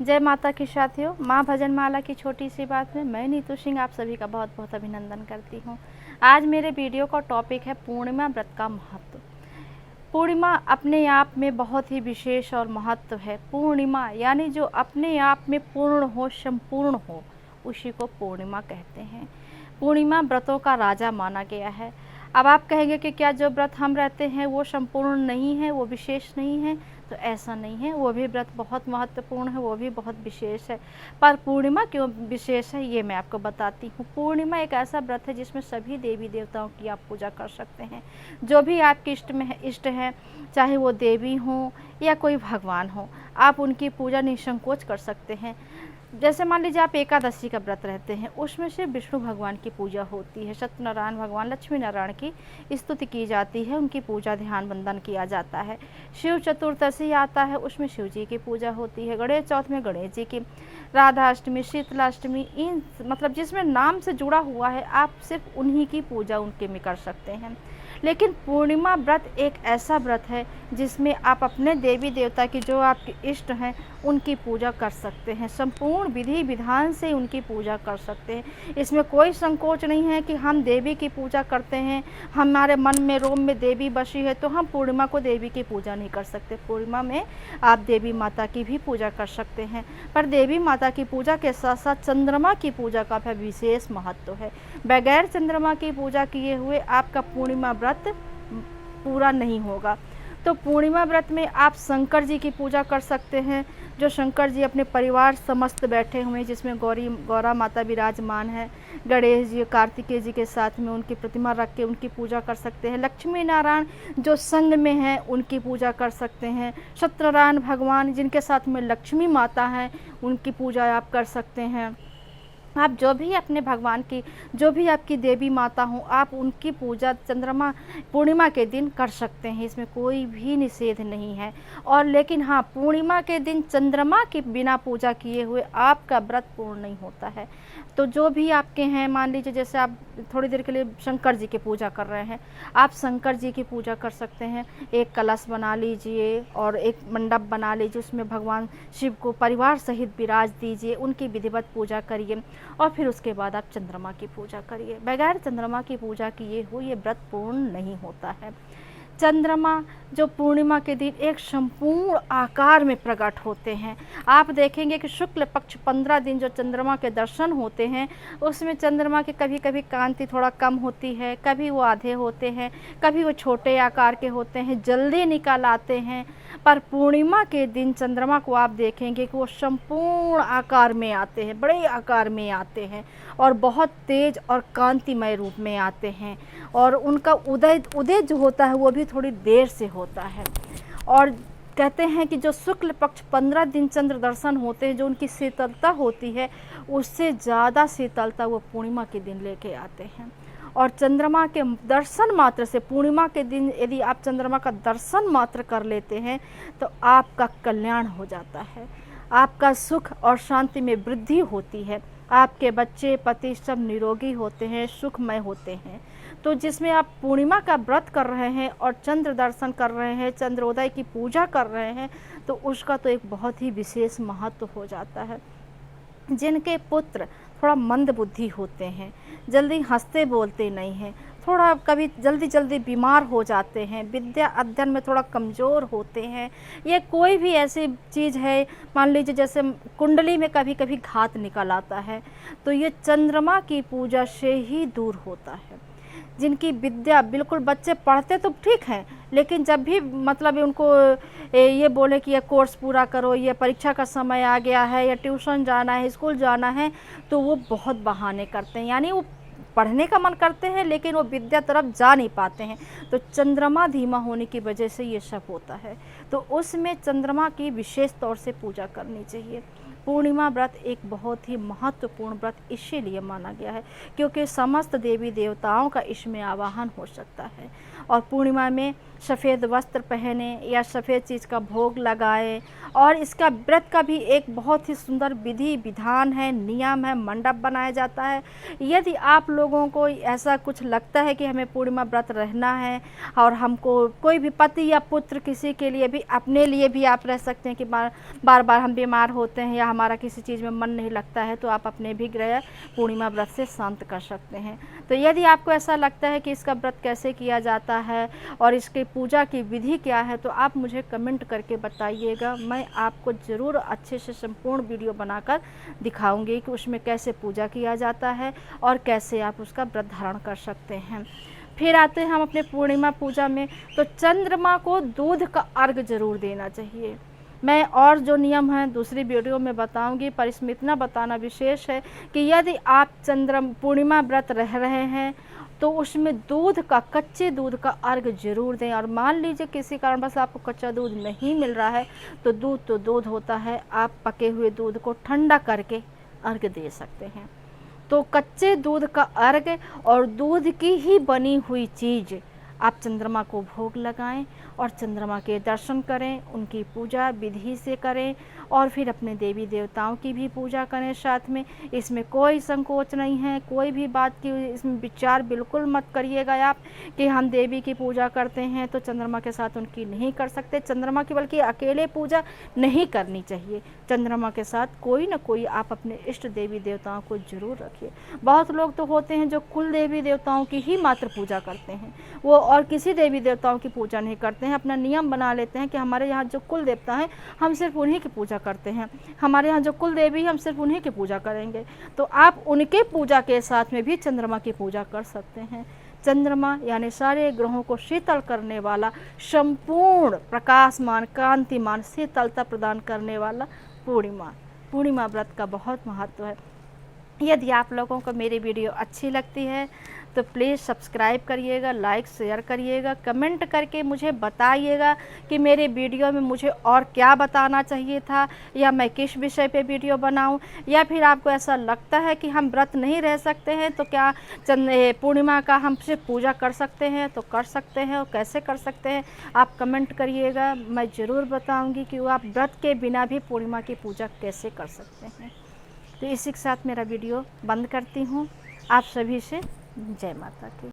जय माता की साथियों, माँ भजन माला की छोटी सी बात में मैं नीतू सिंह आप सभी का बहुत बहुत अभिनंदन करती हूँ। आज मेरे वीडियो का टॉपिक है पूर्णिमा व्रत का महत्व। पूर्णिमा अपने आप में बहुत ही विशेष और महत्व है। पूर्णिमा यानी जो अपने आप में पूर्ण हो, संपूर्ण हो, उसी को पूर्णिमा कहते हैं। पूर्णिमा व्रतों का राजा माना गया है। अब आप कहेंगे कि क्या जो व्रत हम रहते हैं वो संपूर्ण नहीं है, वो विशेष नहीं है? तो ऐसा नहीं है, वो भी व्रत बहुत महत्वपूर्ण है, वो भी बहुत विशेष है। पर पूर्णिमा क्यों विशेष है ये मैं आपको बताती हूँ। पूर्णिमा एक ऐसा व्रत है जिसमें सभी देवी देवताओं की आप पूजा कर सकते हैं। जो भी आपके इष्ट हैं, चाहे वो देवी हों या कोई भगवान हो, आप उनकी पूजा निसंकोच कर सकते हैं। जैसे मान लीजिए आप एकादशी का व्रत रहते हैं, उसमें सिर्फ विष्णु भगवान की पूजा होती है। सत्यनारायण भगवान, लक्ष्मी नारायण की स्तुति की जाती है, उनकी पूजा ध्यान वंदन किया जाता है। शिव चतुर्दशी आता है, उसमें शिव जी की पूजा होती है। गणेश चौथ में गणेश जी की, राधाष्टमी, शीतलाष्टमी, इन मतलब जिसमें नाम से जुड़ा हुआ है, आप सिर्फ उन्हीं की पूजा उनके में कर सकते हैं। लेकिन पूर्णिमा व्रत एक ऐसा व्रत है जिसमें आप अपने देवी देवता की, जो आपके इष्ट हैं, उनकी पूजा कर सकते हैं। संपूर्ण विधि विधान से उनकी पूजा कर सकते हैं। इसमें कोई संकोच नहीं है कि हम देवी की पूजा करते हैं, हमारे मन में रोम में देवी बसी है, तो हम पूर्णिमा को देवी की पूजा नहीं कर सकते। पूर्णिमा में आप देवी माता की भी पूजा कर सकते हैं, पर देवी माता की पूजा के साथ साथ चंद्रमा की पूजा का भी विशेष महत्व है। बगैर चंद्रमा की पूजा किए हुए आपका पूर्णिमा व्रत पूरा नहीं होगा। तो पूर्णिमा व्रत में आप शंकर जी की पूजा कर सकते हैं। जो शंकर जी अपने परिवार समस्त बैठे हुए हैं, जिसमें गौरा माता विराजमान है, गणेश जी, कार्तिकेय जी के साथ में उनकी प्रतिमा रख के उनकी पूजा कर सकते हैं। लक्ष्मी नारायण जो संग में हैं, उनकी पूजा कर सकते हैं। सत्यनारायण भगवान जिनके साथ में लक्ष्मी माता हैं, उनकी पूजा आप कर सकते हैं। आप जो भी अपने भगवान की, जो भी आपकी देवी माता हो, आप उनकी पूजा चंद्रमा पूर्णिमा के दिन कर सकते हैं। इसमें कोई भी निषेध नहीं है। और लेकिन हाँ, पूर्णिमा के दिन चंद्रमा की बिना पूजा किए हुए आपका व्रत पूर्ण नहीं होता है। तो जो भी आपके हैं, मान लीजिए जैसे आप थोड़ी देर के लिए शंकर जी की पूजा कर रहे हैं, आप शंकर जी की पूजा कर सकते हैं। एक कलश बना लीजिए और एक मंडप बना लीजिए, उसमें भगवान शिव को परिवार सहित विराज दीजिए, उनकी विधिवत पूजा करिए और फिर उसके बाद आप चंद्रमा की पूजा करिए। बगैर चंद्रमा की पूजा किए हुए ये व्रत पूर्ण नहीं होता है। चंद्रमा जो पूर्णिमा के दिन एक संपूर्ण आकार में प्रकट होते हैं। आप देखेंगे कि शुक्ल पक्ष 15 दिन जो चंद्रमा के दर्शन होते हैं, उसमें चंद्रमा की कभी कभी कांति थोड़ा कम होती है, कभी वो आधे होते हैं, कभी वो छोटे आकार के होते हैं, जल्दी निकल आते हैं। पर पूर्णिमा के दिन चंद्रमा को आप देखेंगे कि वो संपूर्ण आकार में आते हैं, बड़े आकार में आते हैं और बहुत तेज और कांतिमय रूप में आते हैं। और उनका उदय जो होता है वो भी थोड़ी देर से होता है। और कहते हैं कि जो शुक्ल पक्ष 15 दिन चंद्र दर्शन होते हैं, जो उनकी शीतलता होती है, उससे ज़्यादा शीतलता वो पूर्णिमा के दिन लेके आते हैं। और चंद्रमा के दर्शन मात्र से, पूर्णिमा के दिन यदि आप चंद्रमा का दर्शन मात्र कर लेते हैं तो आपका कल्याण हो जाता है, आपका सुख और शांति में वृद्धि होती है, आपके बच्चे पति सब निरोगी होते हैं, सुखमय होते हैं। तो जिसमें आप पूर्णिमा का व्रत कर रहे हैं और चंद्र दर्शन कर रहे हैं, चंद्रोदय की पूजा कर रहे हैं, तो उसका तो एक बहुत ही विशेष महत्व हो जाता है। जिनके पुत्र थोड़ा मंद बुद्धि होते हैं, जल्दी हंसते बोलते नहीं हैं, थोड़ा कभी जल्दी बीमार हो जाते हैं, विद्या अध्ययन में थोड़ा कमज़ोर होते हैं, ये कोई भी ऐसी चीज़ है, मान लीजिए जैसे कुंडली में कभी कभी घात निकल आता है, तो ये चंद्रमा की पूजा से ही दूर होता है। जिनकी विद्या बिल्कुल, बच्चे पढ़ते तो ठीक हैं, लेकिन जब भी मतलब उनको ये बोले कि ये कोर्स पूरा करो, ये परीक्षा का समय आ गया है, या ट्यूशन जाना है, स्कूल जाना है, तो वो बहुत बहाने करते हैं। यानी वो पढ़ने का मन करते हैं लेकिन वो विद्या तरफ जा नहीं पाते हैं। तो चंद्रमा धीमा होने की वजह से ये सब होता है। तो उसमें चंद्रमा की विशेष तौर से पूजा करनी चाहिए। पूर्णिमा व्रत एक बहुत ही महत्वपूर्ण व्रत इसीलिए माना गया है क्योंकि समस्त देवी देवताओं का इसमें आवाहन हो सकता है। और पूर्णिमा में सफ़ेद वस्त्र पहने या सफ़ेद चीज़ का भोग लगाए। और इसका व्रत का भी एक बहुत ही सुंदर विधि विधान है, नियम है, मंडप बनाया जाता है। यदि आप लोगों को ऐसा कुछ लगता है कि हमें पूर्णिमा व्रत रहना है और हमको कोई भी पति या पुत्र किसी के लिए भी, अपने लिए भी आप रह सकते हैं कि बार बार हम बीमार होते हैं या हमारा किसी चीज़ में मन नहीं लगता है, तो आप अपने भी ग्रह पूर्णिमा व्रत से शांत कर सकते हैं। तो यदि आपको ऐसा लगता है कि इसका व्रत कैसे किया जाता है और इसकी पूजा की विधि क्या है, तो आप मुझे कमेंट करके बताइएगा। मैं आपको ज़रूर अच्छे से संपूर्ण वीडियो बनाकर दिखाऊंगी कि उसमें कैसे पूजा किया जाता है और कैसे आप उसका व्रत धारण कर सकते हैं। फिर आते हैं हम अपने पूर्णिमा पूजा में। तो चंद्रमा को दूध का अर्घ जरूर देना चाहिए। मैं और जो नियम हैं दूसरी वीडियो में बताऊंगी, पर इसमें इतना बताना विशेष है कि यदि आप पूर्णिमा व्रत रह रहे हैं तो उसमें दूध का, कच्चे दूध का अर्घ जरूर दें। और मान लीजिए किसी कारणवश आपको कच्चा दूध नहीं मिल रहा है तो दूध होता है, आप पके हुए दूध को ठंडा करके अर्घ दे सकते हैं। तो कच्चे दूध का अर्घ और दूध की ही बनी हुई चीज़ आप चंद्रमा को भोग लगाएं और चंद्रमा के दर्शन करें, उनकी पूजा विधि से करें और फिर अपने देवी देवताओं की भी पूजा करें साथ में। इसमें कोई संकोच नहीं है, कोई भी बात की इसमें विचार बिल्कुल मत करिएगा आप कि हम देवी की पूजा करते हैं तो चंद्रमा के साथ उनकी नहीं कर सकते। चंद्रमा की बल्कि अकेले पूजा नहीं करनी चाहिए, चंद्रमा के साथ कोई ना कोई आप अपने इष्ट देवी देवताओं को जरूर रखिए। बहुत लोग तो होते हैं जो कुल देवी देवताओं की ही मात्र पूजा करते हैं, वो और किसी देवी देवताओं की पूजा नहीं करते हैं। अपना नियम बना लेते हैं कि हमारे यहाँ जो कुल देवता हैं हम सिर्फ उन्हीं की पूजा करते हैं, हमारे यहाँ जो कुल देवी है हम सिर्फ उन्हीं की पूजा करेंगे। तो आप उनके पूजा के साथ में भी चंद्रमा की पूजा कर सकते हैं। चंद्रमा यानी सारे ग्रहों को शीतल करने वाला, संपूर्ण प्रकाशमान, कांतिमान, शीतलता प्रदान करने वाला पूर्णिमा व्रत का बहुत महत्व है। यदि आप लोगों को मेरी वीडियो अच्छी लगती है तो प्लीज़ सब्सक्राइब करिएगा, लाइक शेयर करिएगा, कमेंट करके मुझे बताइएगा कि मेरे वीडियो में मुझे और क्या बताना चाहिए था या मैं किस विषय पे वीडियो बनाऊं। या फिर आपको ऐसा लगता है कि हम व्रत नहीं रह सकते हैं तो क्या पूर्णिमा का हम सिर्फ पूजा कर सकते हैं, तो कर सकते हैं और कैसे कर सकते हैं आप कमेंट करिएगा। मैं ज़रूर बताऊँगी कि आप व्रत के बिना भी पूर्णिमा की पूजा कैसे कर सकते हैं। तो इसी के साथ मेरा वीडियो बंद करती हूँ। आप सभी से जय माता की।